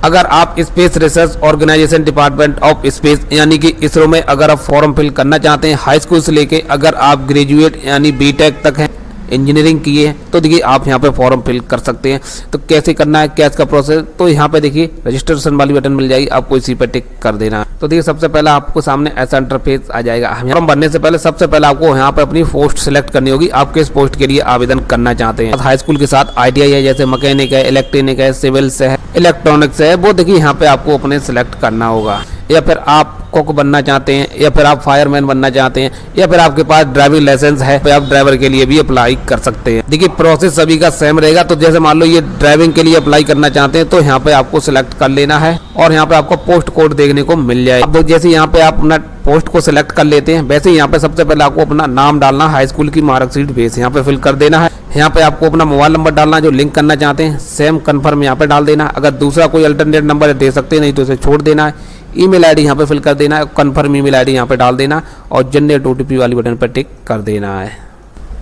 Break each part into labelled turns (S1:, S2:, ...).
S1: अगर आप space research organisation department of space यानी कि इसरो में अगर आप फॉर्म फिल करना चाहते हैं हाई स्कूल से लेके अगर आप ग्रेजुएट यानी बीटेक तक हैं इंजीनियरिंग किए हैं तो देखिए आप यहाँ पे फॉर्म फिल कर सकते हैं। तो कैसे करना है, क्या इसका प्रोसेस, तो यहाँ पे देखिए रजिस्ट्रेशन वाली बटन मिल जाएगी, आपको इसी पे टिक कर देना है। तो देखिए सबसे पहले आपको सामने ऐसा इंटरफेस आ जाएगा। फॉर्म भरने से पहले सबसे पहले आपको यहाँ पे अपनी पोस्ट सिलेक्ट करनी होगी, आप किस पोस्ट के लिए आवेदन करना चाहते हैं। हाई स्कूल के साथ ITI है, जैसे मैकेनिक है, इलेक्ट्रॉनिक है, सिविल्स है, इलेक्ट्रॉनिक्स है, वो देखिए यहाँ पे आपको अपने सिलेक्ट करना होगा। या फिर आप कुक बनना चाहते हैं, या फिर आप फायरमैन बनना चाहते हैं, या फिर आपके पास ड्राइविंग लाइसेंस है तो आप ड्राइवर के लिए भी अप्लाई कर सकते हैं। देखिए प्रोसेस सभी का सेम रहेगा। तो जैसे मान लो ये ड्राइविंग के लिए अप्लाई करना चाहते हैं तो यहाँ पे आपको सिलेक्ट कर लेना है और यहाँ पे आपको पोस्ट कोड देखने को मिल जाएगा। अब जैसे यहाँ पे आप अपना पोस्ट को सिलेक्ट कर लेते हैं वैसे यहाँ पे सबसे पहले आपको अपना नाम डालना, हाई स्कूल की मार्कशीट बेस यहाँ पे फिल कर देना है। यहाँ पे आपको अपना मोबाइल नंबर डालना, जो लिंक करना चाहते हैं सेम कन्फर्म यहाँ पे डाल देना। अगर दूसरा कोई अल्टरनेट नंबर दे सकते हैं, नहीं तो इसे छोड़ देना है। ईमेल आईडी यहाँ पे फिल कर देना है, कन्फर्म ईमेल आईडी यहाँ पे डाल देना और जनरेट OTP वाली बटन पर टिक कर देना है।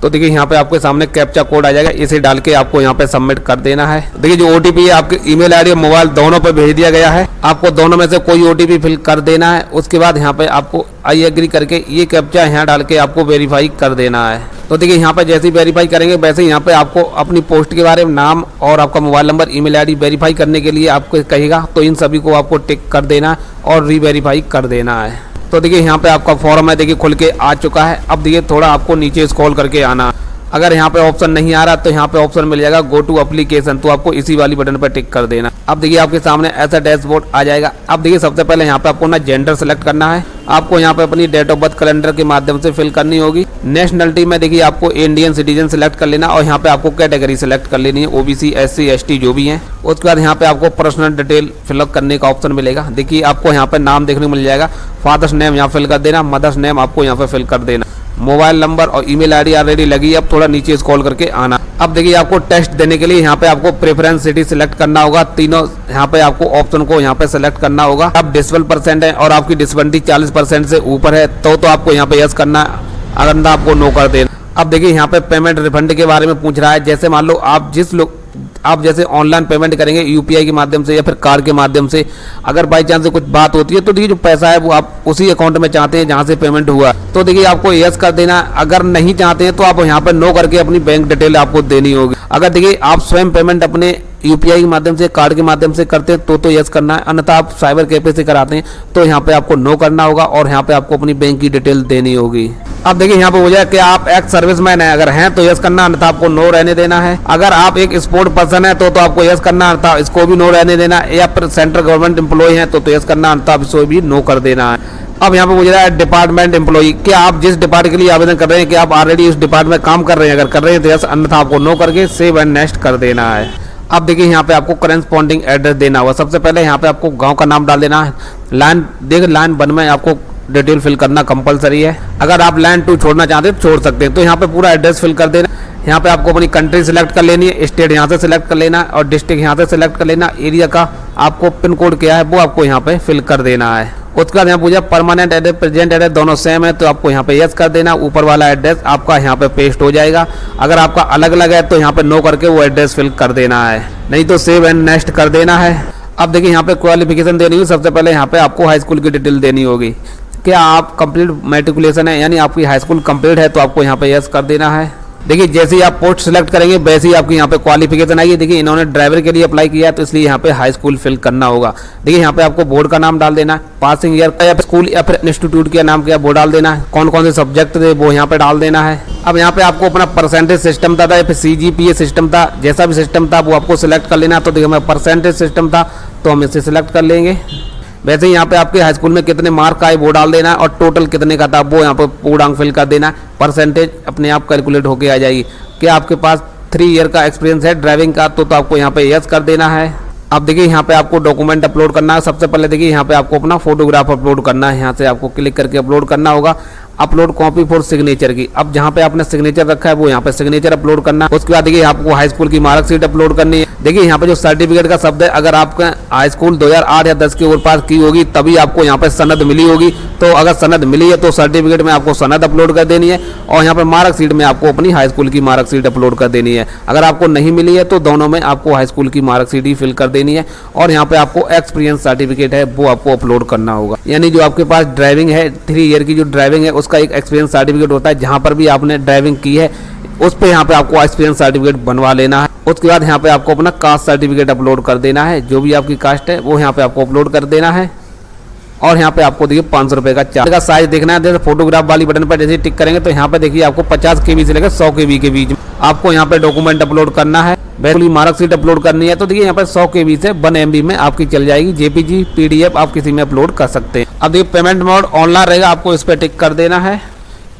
S1: तो देखिए यहाँ पे आपके सामने कैप्चा कोड आ जाएगा, इसे डाल के आपको यहाँ पे सबमिट कर देना है। देखिए जो OTP है आपके ईमेल आईडी और मोबाइल दोनों पे भेज दिया गया है, आपको दोनों में से कोई OTP फिल कर देना है। उसके बाद यहाँ पे आपको आई एग्री करके ये कैप्चा यहाँ डाल के आपको वेरीफाई कर देना है। तो देखिए यहाँ पे जैसे ही वेरीफाई करेंगे वैसे ही यहाँ पे आपको अपनी पोस्ट के बारे में नाम और आपका mobile number, email ID verify करने के लिए आपको कहेगा, तो इन सभी को आपको टिक कर देना और रीवेरीफाई कर देना है। तो देखिए यहाँ पे आपका फॉर्म है, देखिए खुल के आ चुका है। अब देखिए थोड़ा आपको नीचे स्क्रॉल करके आना, अगर यहाँ पे ऑप्शन नहीं आ रहा तो यहाँ पे ऑप्शन मिल जाएगा गो टू एप्लीकेशन, तो आपको इसी वाली बटन पर टिक कर देना। अब देखिए आपके सामने ऐसा डैशबोर्ड आ जाएगा। अब देखिए सबसे पहले यहाँ पे आपको ना जेंडर सेलेक्ट करना है, आपको यहाँ पे अपनी डेट ऑफ बर्थ कैलेंडर के माध्यम से फिल करनी होगी। नेशनलिटी में देखिए आपको इंडियन सिटीजन सेलेक्ट कर लेना और यहाँ पे आपको कैटेगरी सेलेक्ट कर लेनी है, OBC SC ST जो भी है। उसके बाद यहाँ पे आपको पर्सनल डिटेल फिलअप करने का ऑप्शन मिलेगा। देखिए आपको यहाँ पे नाम देखने को मिल जाएगा, फादर्स नेम यहाँ फिल कर देना, मदर्स नेम आपको यहाँ पे फिल कर देना, मोबाइल नंबर और ईमेल आईडी ऑलरेडी लगी है। अब थोड़ा नीचे स्क्रॉल करके आना। अब देखिए आपको टेस्ट देने के लिए यहाँ पे आपको प्रेफरेंस सिटी सिलेक्ट करना होगा, तीनों यहाँ पे आपको ऑप्शन को यहाँ पे सिलेक्ट करना होगा। अब डिसेबल% है और आपकी डिसेबिलिटी 40% से ऊपर है तो आपको यहाँ पे यस करना है, अगर आपको नो कर देना। अब देखिए यहाँ पे पेमेंट रिफंड के बारे में पूछ रहा है। जैसे मान लो आप जैसे ऑनलाइन पेमेंट करेंगे UPI के माध्यम से या फिर कार्ड के माध्यम से, अगर बाई चांस से कुछ बात होती है तो देखिए जो पैसा है वो आप उसी अकाउंट में चाहते हैं जहां से पेमेंट हुआ, तो देखिए आपको यस कर देना। अगर नहीं चाहते हैं तो आप यहाँ पे नो करके अपनी बैंक डिटेल आपको देनी होगी। अगर देखिए आप स्वयं पेमेंट अपने UPI के माध्यम से, कार्ड के माध्यम से करते हैं तो यस करना है, अन्यथा आप साइबर कैफे से कराते हैं तो यहाँ पे आपको नो करना होगा और यहाँ पे आपको अपनी बैंक की डिटेल देनी होगी। अब देखिए यहाँ पे हो जाए कि आप एक्स सर्विसमैन है, अगर हैं तो यस करना, अन्यथा आपको नो रहने देना है। अगर आप एक स्पोर्ट पर्सन है तो आपको यस करना, अन्यथा इसको भी नो रहने देना है। या फिर सेंट्रल गवर्नमेंट एम्प्लॉय है तो यस करना, अन्यथा इसको भी नो कर देना है। अब यहाँ पे मुझे है डिपार्टमेंट एम्प्लॉय, क्या आप जिस डिपार्टमेंट के लिए आवेदन कर रहे हैं कि आप ऑलरेडी उस डिपार्टमेंट में काम कर रहे हैं, अगर कर रहे हैं तो यस, अन्यथा आपको नो करके सेव एंड नेक्स्ट कर देना है। अब देखिए यहाँ पे आपको करेस्पॉन्डिंग एड्रेस देना होगा। सबसे पहले यहाँ पे आपको गांव का नाम डाल देना है। लाइन 1 में आपको डिटेल फिल करना कंपलसरी है, अगर आप लाइन 2 छोड़ना चाहते हैं तो छोड़ सकते हैं। तो यहाँ पे पूरा एड्रेस फिल कर देना। यहाँ पे आपको अपनी कंट्री सिलेक्ट कर लेनी है, स्टेट यहाँ से सिलेक्ट कर लेना और डिस्ट्रिक्ट यहाँ से सिलेक्ट कर लेना। एरिया का आपको पिन कोड क्या है वो आपको यहाँ पे फिल कर देना है। उसके बाद यहाँ पूछा परमानेंट एड्रेस प्रेजेंट एड्रेस दोनों सेम है तो आपको यहाँ पे यस कर देना। ऊपर वाला एड्रेस आपका यहाँ पे पेस्ट हो जाएगा। अगर आपका अलग अलग है तो यहाँ पे नो करके वो एड्रेस फिल कर देना है, नहीं तो सेव एंड नेक्स्ट कर देना है। अब देखिए यहाँ पे क्वालिफिकेशन देनी होगी। सबसे पहले यहाँ पे आपको हाई स्कूल की डिटेल देनी होगी। क्या आप कंप्लीट मैट्रिकुलेशन है यानी आपकी हाई स्कूल कंप्लीट है तो आपको यहाँ पे यस कर देना है। देखिए जैसे ही आप पोस्ट सेलेक्ट करेंगे वैसे ही आपकी यहाँ पे क्वालिफिकेशन आएगी। देखिए इन्होंने ड्राइवर के लिए अप्लाई किया है तो इसलिए यहाँ पे हाई स्कूल फिल करना होगा। देखिए यहाँ पे आपको बोर्ड का नाम डाल देना है, पासिंग ईयर का या स्कूल या फिर इंस्टीट्यूट का नाम क्या वो डाल देना है, कौन कौन से सब्जेक्ट थे वो यहाँ पे डाल देना है। अब यहाँ पे आपको अपना परसेंटेज सिस्टम था या फिर CGPA सिस्टम था, जैसा भी सिस्टम था वो आपको सिलेक्ट कर लेना। तो देखिए हमें परसेंटेज सिस्टम था तो हम इसे सिलेक्ट कर लेंगे। वैसे ही यहाँ पे आपके हाई स्कूल में कितने मार्क आए वो डाल देना है और टोटल कितने का था वो यहाँ पे पूर्णांक फिल कर देना है। परसेंटेज अपने आप कैलकुलेट होके आ जाएगी। क्या आपके पास 3 ईयर का एक्सपीरियंस है ड्राइविंग का तो आपको यहाँ पे यस कर देना है। अब देखिए यहाँ पे आपको डॉक्यूमेंट अपलोड करना है। सबसे पहले देखिए यहाँ पे आपको अपना फोटोग्राफ अपलोड करना है, यहाँ से आपको क्लिक करके अपलोड करना होगा। अपलोड कॉपी फॉर सिग्नेचर की। अब जहाँ पे आपने सिग्नेचर रखा है वो यहाँ पे सिग्नेचर अपलोड करना है। उसके बाद देखिए आपको हाई स्कूल की मार्कशीट अपलोड करनी है। देखिए यहाँ पे जो सर्टिफिकेट का शब्द है, अगर आपका हाई स्कूल 2008 या 10 के ऊपर पास की होगी तभी आपको यहाँ पे सनद मिली होगी। तो अगर सनद मिली है तो सर्टिफिकेट में आपको सनद अपलोड कर देनी है और यहाँ पे मार्कशीट में आपको अपनी हाई स्कूल की मार्कशीट अपलोड कर देनी है। अगर आपको नहीं मिली है तो दोनों में आपको हाई स्कूल की मार्कशीट ही फिल कर देनी है और यहाँ पे आपको एक्सपीरियंस सर्टिफिकेट है वो आपको अपलोड करना होगा। यानी जो आपके पास ड्राइविंग है 3 ईयर की जो ड्राइविंग है उसका एक एक्सपीरियंस सर्टिफिकेट होता है। जहाँ पर भी आपने ड्राइविंग की है उस पे यहाँ पे आपको एक्सपीरियंस सर्टिफिकेट बनवा लेना है। उसके बाद यहाँ पे आपको अपना कास्ट सर्टिफिकेट अपलोड कर देना है। जो भी आपकी कास्ट है वो यहाँ पे आपको अपलोड कर देना है और यहाँ पे आपको देखिए 500 रुपये का चार्ज का साइज देखना है। जैसे फोटोग्राफ वाली बटन पर जैसे टिक करेंगे तो यहाँ पे देखिए आपको 50 KB से लेकर 100 KB के बीच में आपको यहाँ पे डॉक्यूमेंट अपलोड करना है। बिल्कुल मार्कशीट अपलोड करनी है तो देखिए यहाँ पे 100 KB से 1 MB में आपकी चल जाएगी। JPG PDF आप किसी में अपलोड कर सकते हैं। अब देखिए पेमेंट मोड ऑनलाइन रहेगा, आपको इस पर टिक कर देना है।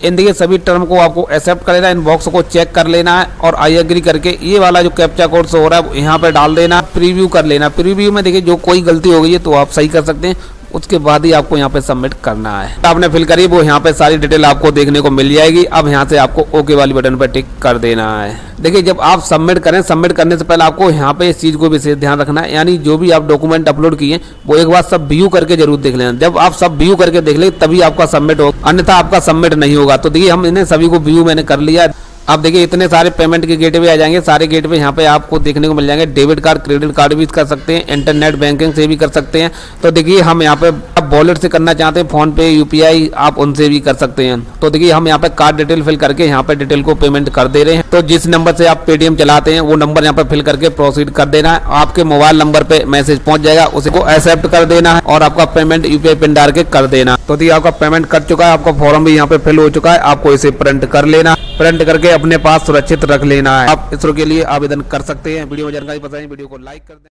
S1: इन देखिए सभी टर्म को आपको एक्सेप्ट कर लेना है, इन बॉक्स को चेक कर लेना है और आई एग्री करके ये वाला जो कैप्चा कोड से हो रहा है यहाँ पे डाल देना, प्रीव्यू कर लेना। प्रीव्यू में देखिए जो कोई गलती हो गई है तो आप सही कर सकते हैं, उसके बाद ही आपको यहाँ पे सबमिट करना है। आपने फिल करी वो यहाँ पे सारी डिटेल आपको देखने को मिल जाएगी। अब यहाँ से आपको ओके वाली बटन पर टिक कर देना है। देखिए जब आप सबमिट करें, सबमिट करने से पहले आपको यहाँ पे इस चीज़ को विशेष ध्यान रखना है, यानी जो भी आप डॉक्यूमेंट अपलोड किए वो एक बार सब व्यू करके जरूर देख लेना। जब आप सब व्यू करके देख लें तभी आपका सबमिट होगा, अन्यथा आपका सबमिट नहीं होगा। तो देखिए हम इन्हें सभी को व्यू मैंने कर लिया। अब देखिए इतने सारे पेमेंट के गेटवे आ जाएंगे, सारे गेटवे यहाँ पे आपको देखने को मिल जाएंगे। डेबिट कार्ड, क्रेडिट कार्ड भी कर सकते हैं, इंटरनेट बैंकिंग से भी कर सकते हैं। तो देखिए हम यहाँ पे वॉलेट से करना चाहते हैं, फोन पे, UPI आप उनसे भी कर सकते हैं। तो देखिए हम यहाँ पे कार्ड डिटेल फिल करके यहाँ पे डिटेल को पेमेंट कर दे रहे हैं। तो जिस नंबर से आप पेटीएम चलाते हैं वो नंबर यहाँ पे फिल करके प्रोसीड कर देना है। आपके मोबाइल नंबर पे मैसेज पहुंच जाएगा, उसे को एक्सेप्ट कर देना है और आपका पेमेंट UPI पिन डाल के कर देना। तो देखिए आपका पेमेंट कर चुका है, आपका फॉर्म भी यहाँ पे फिल हो चुका है। आपको इसे प्रिंट कर लेना, प्रिंट करके अपने पास सुरक्षित रख लेना है। आप इसरो के लिए आवेदन कर सकते हैं। वीडियो में जानकारी बताएं, वीडियो को लाइक कर दें।